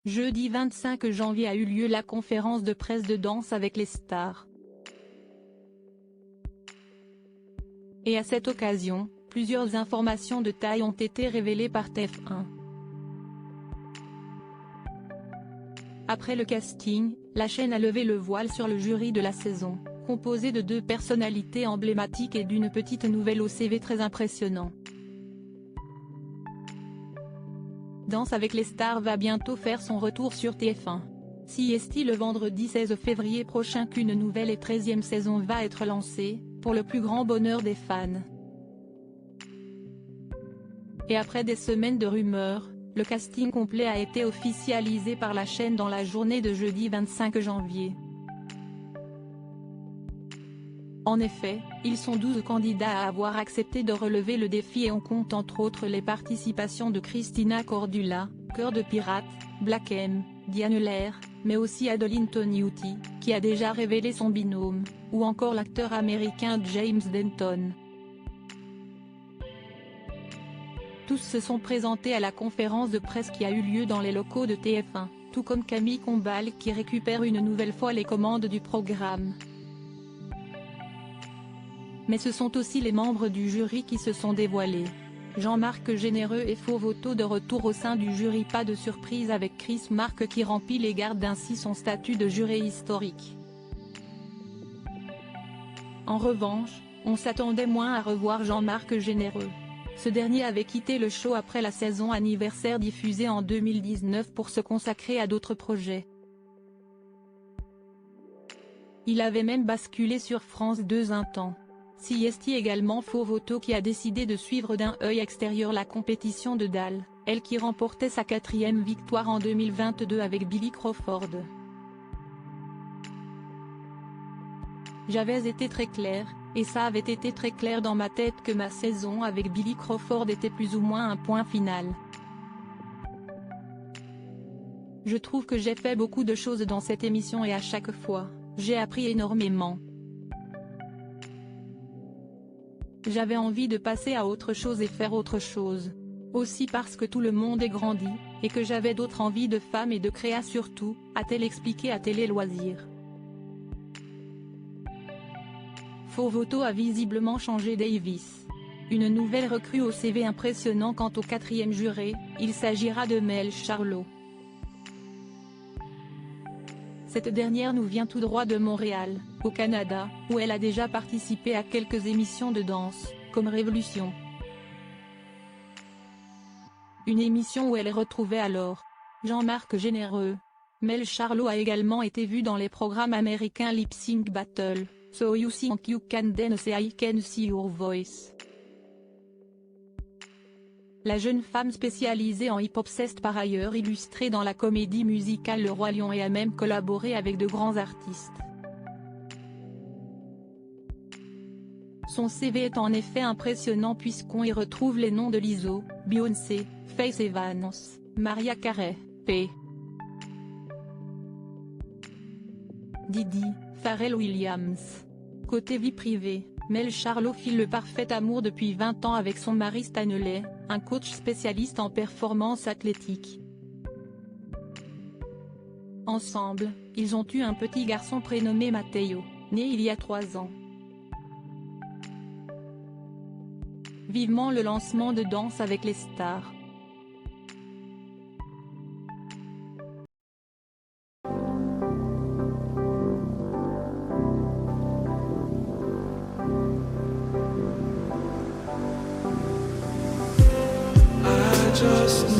Jeudi 25 janvier a eu lieu la conférence de presse de Danse avec les stars. Et à cette occasion, plusieurs informations de taille ont été révélées par TF1. Après le casting, la chaîne a levé le voile sur le jury de la saison, composé de 2 personnalités emblématiques et d'une petite nouvelle au CV très impressionnant. Danse avec les stars va bientôt faire son retour sur TF1. CST le vendredi 16 février prochain qu'une nouvelle et 13e saison va être lancée, pour le plus grand bonheur des fans. Et après des semaines de rumeurs, le casting complet a été officialisé par la chaîne dans la journée de jeudi 25 janvier. En effet, ils sont 12 candidats à avoir accepté de relever le défi et on compte entre autres les participations de Christina Cordula, Cœur de Pirate, Black M, Diane Lair, mais aussi Adeline Toniutti, qui a déjà révélé son binôme, ou encore l'acteur américain James Denton. Tous se sont présentés à la conférence de presse qui a eu lieu dans les locaux de TF1, tout comme Camille Combal qui récupère une nouvelle fois les commandes du programme. Mais ce sont aussi les membres du jury qui se sont dévoilés. Jean-Marc Généreux et Faux Voto de retour au sein du jury, pas de surprise avec Chris Marc qui remplit et garde ainsi son statut de juré historique. En revanche, on s'attendait moins à revoir Jean-Marc Généreux. Ce dernier avait quitté le show après la saison anniversaire diffusée en 2019 pour se consacrer à d'autres projets. Il avait même basculé sur France 2 un temps. CST également Faux Voto qui a décidé de suivre d'un œil extérieur la compétition de Dal, elle qui remportait sa 4e victoire en 2022 avec Billy Crawford. J'avais été très clair, et ça avait été très clair dans ma tête que ma saison avec Billy Crawford était plus ou moins un point final. Je trouve que j'ai fait beaucoup de choses dans cette émission et à chaque fois, j'ai appris énormément. J'avais envie de passer à autre chose et faire autre chose. Aussi parce que tout le monde est grandi, et que j'avais d'autres envies de femme et de créa surtout, a-t-elle expliqué à Télé Loisirs. Faux Voto a visiblement changé Davis. Une nouvelle recrue au CV impressionnant quant au 4e juré, il s'agira de Mel Charlot. Cette dernière nous vient tout droit de Montréal, au Canada, où elle a déjà participé à quelques émissions de danse, comme Révolution. Une émission où elle retrouvait alors Jean-Marc Généreux. Mel Charlot a également été vue dans les programmes américains Lip Sync Battle, So You Think You Can Dance et I Can See Your Voice. La jeune femme spécialisée en hip-hop s'est par ailleurs illustrée dans la comédie musicale Le Roi Lion et a même collaboré avec de grands artistes. Son CV est en effet impressionnant puisqu'on y retrouve les noms de Lizzo, Beyoncé, Faith Evans, Mariah Carey, P. Diddy, Pharrell Williams. Côté vie privée, Mel Charlot file le parfait amour depuis 20 ans avec son mari Stanley, un coach spécialiste en performance athlétique. Ensemble, ils ont eu un petit garçon prénommé Matteo, né il y a 3 ans. Vivement le lancement de Danse avec les stars. Just